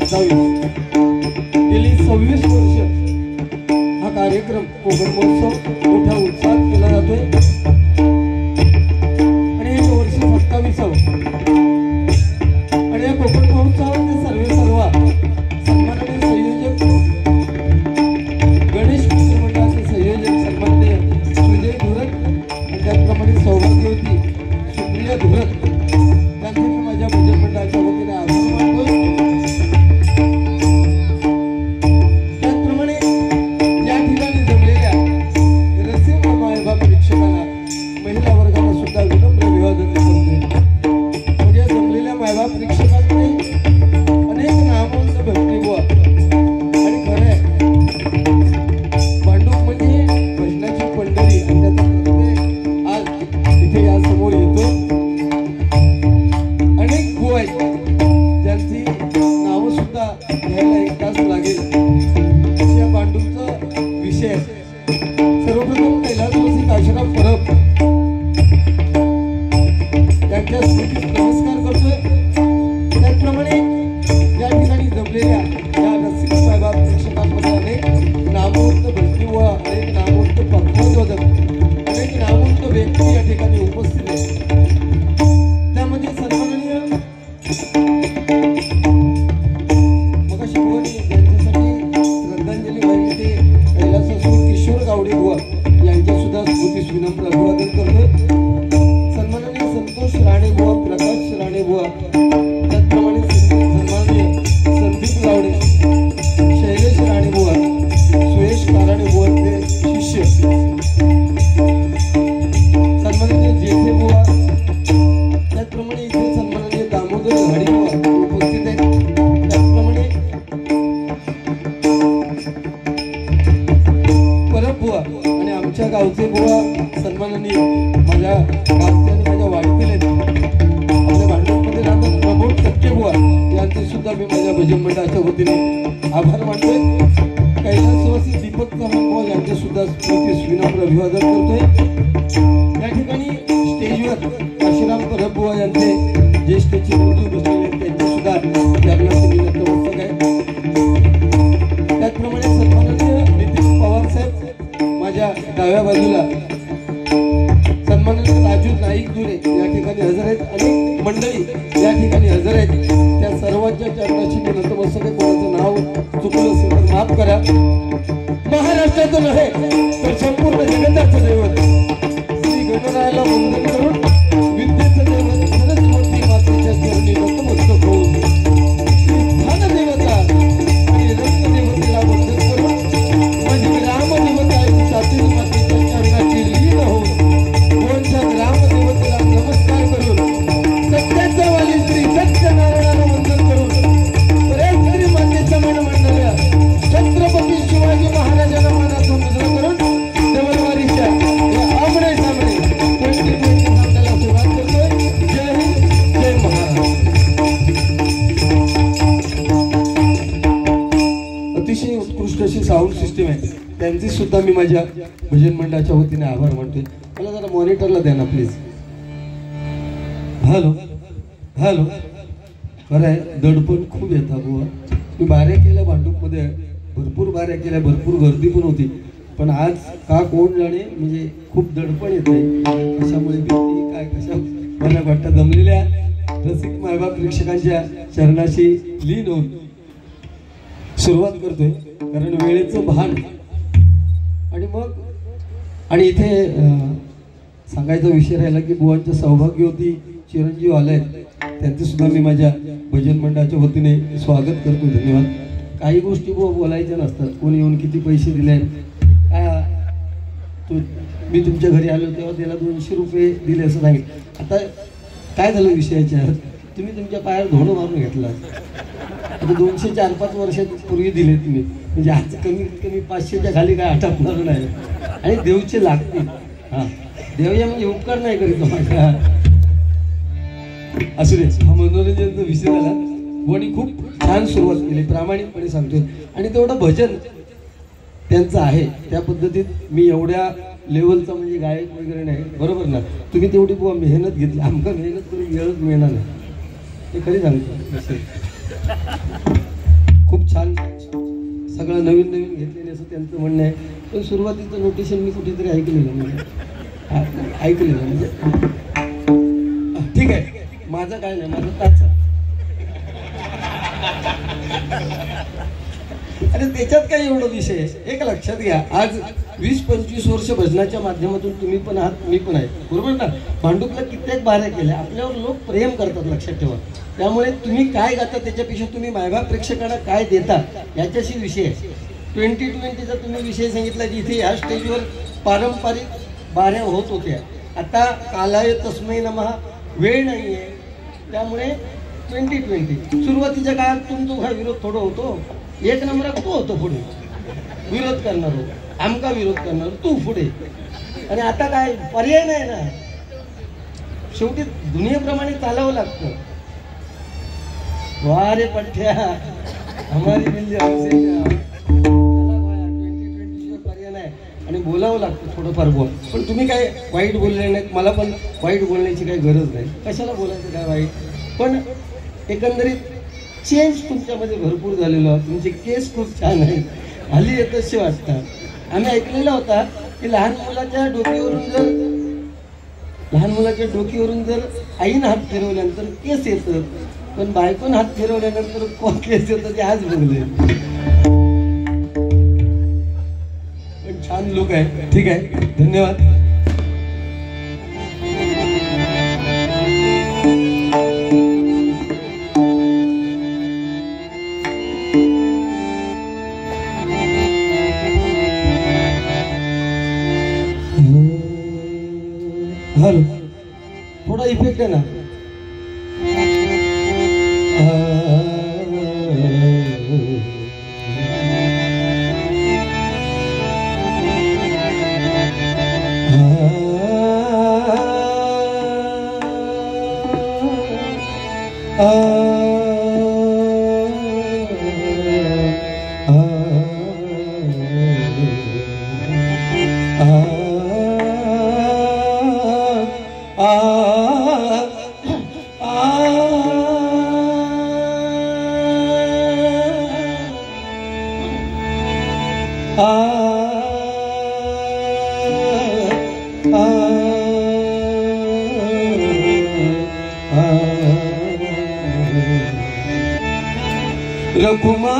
27 गेली 26 वर्ष हा कार्यक्रम कोकण महोत्सव मोठ्या उत्साहात केला जातोय आणि हे वर्ष 27व आणि या कोकण महोत्सवाचे सर्व सन्माननीय संयोजक गणेश मंडळाचे संयोजक सन्माननीय सुजय धुरत आणि त्याचप्रमाणे सौभाग्यवती सुप्रिया धुरत त्यांचे मी माझ्या भजन मंडळाच्या वतीने आभार मानतोय। त्याचप्रमाणे या ठिकाणी जमलेल्या रसिक मायबाप प्रेक्षकांना महिला वर्गाला सुद्धा विनम्र अभिवादन करतोय। म्हणजे जमलेल्या मायबाप प्रेक्षकांनी अनेक नामवंत भक्तिबुवा आणि खरे भांडूप म्हणजे भजनाची पंढरी आणि त्याचा आज इथे या समोर येतो। अनेक बुवा आहेत ज्यांची नावं सुद्धा घ्यायला एक तास लागेल अशा भांडूपचा विषय। सर्वप्रथम कैलासवासी काशीराम परब त्यांच्या स्मृतीस नमस्कार करतोय। त्याचप्रमाणे या ठिकाणी जमलेल्या या रसिक साहेबाब प्रेक्षकांमध्ये अनेक नामवंत भक्तिबुवा अनेक नामवंत पद्मोद्योजक अनेक नामवंत व्यक्ती या ठिकाणी उपस्थित आहेत। त्यामध्ये सन्माननीय मगाशी बुवांनी यांच्यासाठी श्रद्धांजली वाहिली ते कैलासवासी किशोर गावडे बुवा यांच्या सुद्धा स्मृतीस विनम्र अभिवादन करतोय। सन्माननीय संतोष राणे बुवा प्रकाश राणे बुवा त्याचप्रमाणे सन्माननीय संदीप गावडे शैलेश राणे बुवा सुयश काराणे बुवांचे शिष्य सन्माननीय जेठे बुवा त्याचप्रमाणे इथे सन्माननीय दामोदर घाडी बुवा उपस्थित आहेत। त्याचप्रमाणे परब बुवा आणि आमच्या गावचे बुवा सन्माननीय माझ्या गावचे आणि माझ्या वाडीतील आहेत आपल्या भांडूपमध्ये राहतात प्रमोद टक्के बुवा यांचे सुद्धा मी माझ्या भजन मंडळाच्या वतीने आभार मानतोय। कैलासवासी दीपक चव्हाण बुवा यांचे सुद्धा स्मृतीस विनम्र अभिवादन करतोय। या ठिकाणी स्टेजवर काशीराम परब बुवा यांचे ज्येष्ठ चिरंजीव बसलेले त्यांचे सुद्धा चरणाचे नतमस्तक आहे। त्याचप्रमाणे सन्माननीय नितीन पवार साहेब माझ्या डाव्या बाजूला सन्माननीय राजू नाईक जुरे या ठिकाणी हजर आहेत। अनेक मंडळी या ठिकाणी हजर आहेत त्या सर्वांच्या चरणाची मी नतमस्तक आहे। कोणाचं नाव चुकलं असेल तर माफ करा। महाराष्ट्राचं नव्हे तर संपूर्ण जगताचं दैवत श्री गणरायाला वंदन करून विद्येचं दैवत सरस्वती मातेच्या चरणी नतमस्तक होऊन श्री धनदेवता आणि रत्नदेवतेला वंदन करून म्हणजे ग्रामदेवता आणि साती मातेच्या चरणाची लीन होऊन कोणत्या ग्रामदेवतेला नमस्कार करून सत्याचा वाली श्री सत्यनारायणाला वंदन करून परेश्वरी मातेच्या मन मंडळाला छत्रपती शिवाजी महाराजांना मनातून नजर करून देवलवारीच्या या आमणे सामने कोणती आपल्याला सुरुवात करतोय। जय हिंद जय महाराष्ट्र। अतिशय उत्कृष्ट अशी साऊंड सिस्टीम आहे त्यांची सुद्धा मी माझ्या भजन मंडळाच्या वतीने आभार मानतोय। मला जरा मॉनिटरला द्या ना प्लीज। हॅलो हॅलो खरं आहे दडपण खूप येतात बुवा। मी बाऱ्या केल्या भांडूपमध्ये भरपूर बाऱ्या केल्या भरपूर गर्दी पण होती पण आज का कोण जाणे म्हणजे खूप दडपण येत आहे कशामुळे भीती काय कशा मला वाटतं जमलेल्या रसिक मायबाप प्रेक्षकांच्या चरणाशी लीन होऊन सुरुवात करतोय कारण वेळेचं भान आणि मग आणि इथे सांगायचा विषय राहिला की बुवांच्या सौभाग्यवती चिरंजीव आले त्यांचे सुद्धा मी माझ्या भजन मंडळाच्या वतीने स्वागत करतो। धन्यवाद। काही गोष्टी बुवा बोलायच्या नसतात कोणी येऊन किती पैसे दिले मी तुमच्या घरी आलो तेव्हा त्याला 200 रुपये दिले असं सांगितलं। आता काय झालं विषयाच्या तुम्ही तुमच्या पायावर धोणं मारून घेतला आता 200 4-5 वर्षापूर्वी दिले तुम्ही म्हणजे आज कमीत कमी 500च्या खाली काय आटपणार नाही आणि देवचे लागतील। हां देवया म्हणजे उपकार नाही करीत माझ्या असू दे। हा मनोरंजनाचा विषय झाला बुवांनी खूप छान सुरुवात केली प्रामाणिकपणे सांगतोय आणि तेवढं भजन त्यांचं आहे त्या पद्धतीत मी एवढ्या लेवलचा म्हणजे गायक वगैरे नाही बरोबर ना। तुम्ही तेवढी बुवा मेहनत घेतली आमका मेहनत करून वेळच मिळणार नाही ते खरी सांगतो। खूप छान, सगळं नवीन नवीन घेतलेले असं त्यांचं म्हणणं आहे. पण सुरुवातीचं नोटेशन मी कुठेतरी ऐकलेलं म्हणजे ठीक आहे. माझं काय नाही, माझं ताच. अरे त्याच्यात काय एवढं विषय आहे. एक लक्षात घ्या, आज 20-25 वर्ष भजनाच्या माध्यमातून तुम्ही पण आहात, मी पण आहे, बरोबर ना. भांडुपला कित्येक बाऱ्या केल्या, आपल्यावर लोक प्रेम करतात, लक्षात ठेवा. त्यामुळे तुम्ही काय गाता त्याच्यापेक्षा तुम्ही मायबाप प्रेक्षकांना काय देता याच्याशी विषय आहे. 2020चा तुम्ही विषय सांगितला, जिथे या स्टेजवर पारंपरिक बाऱ्या होत होत्या. आता कालाय तस्मै नमः वेळ नाही आहे. त्यामुळे 2020 सुरुवातीच्या काळात तुमचा विरोध थोडं होतो. एक नंबरात तू होतो पुढे, विरोध करणार होतो, आमका विरोध करणार तू पुढे. आणि आता काय पर्याय नाही ना, शेवटी दुनियेप्रमाणे चालावं लागतं. वारे पठ्या हमारी मिल पर्याय नाही आणि बोलावं लागतं थोडंफार बोल. पण तुम्ही काय वाईट बोलले नाहीत, मला पण वाईट बोलण्याची काही गरज नाही. कशाला बोलायचं काय वाईट. पण एकंदरीत चेंज तुमच्यामध्ये भरपूर झालेलो आहे. तुमचे केस खूप छान आहेत, हल्ली येत असे वाटतात. आम्ही ऐकलेला होता की लहान मुलाच्या डोकीवरून जर आईनं हात फिरवल्यानंतर केस येतं, पण बायकोनं हात फिरवल्यानंतर कोण केस येतं ते आज बघले. पण छान लोक आहे. ठीक आहे, धन्यवाद. हॅलो, थोडा इफेक्ट आहे ना. रघुमा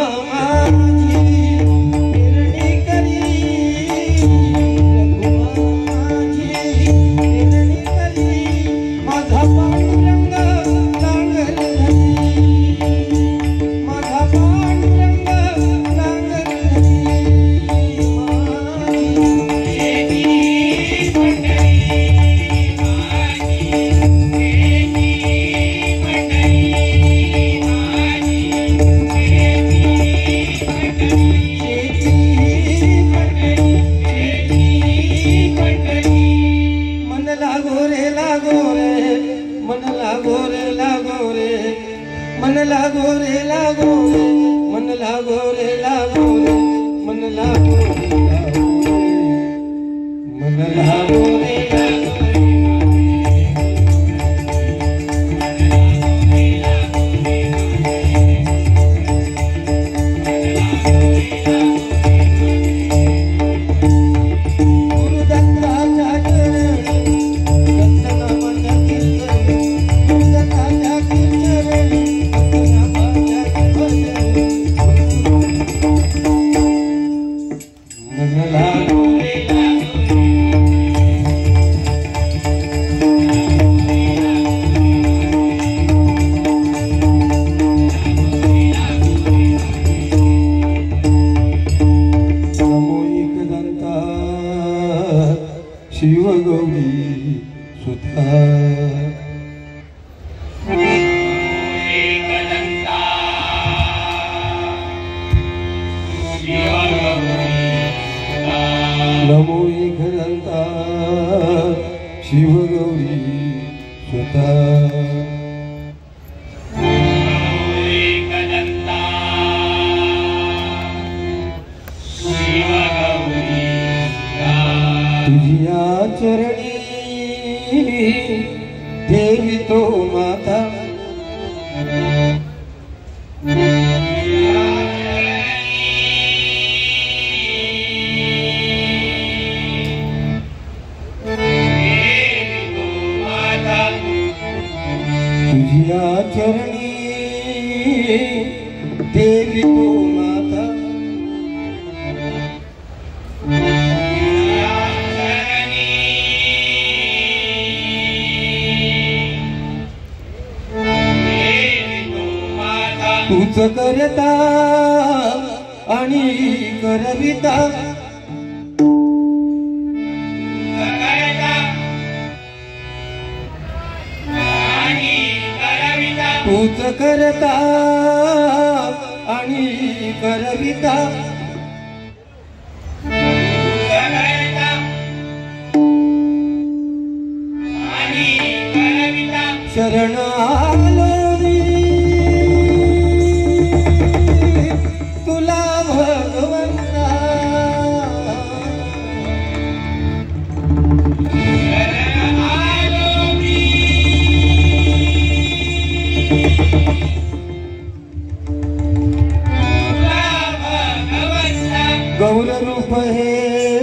देवी तो माता तूच करता आणि करविता तूच करता आणि करविता शरण आलो मी तुला भगवंता गौर रूप हे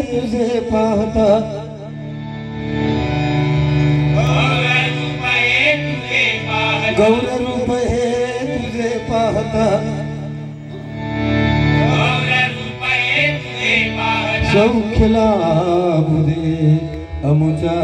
तुझे पाहता गौर रूप हे तुझे पाहता सौख्य लाभू दे अमुचा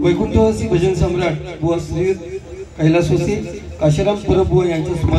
वैकुंठवासी भजन सम्राट बुवा श्री कैलासवासी काशीराम परब बुवा यांच्या स्मरण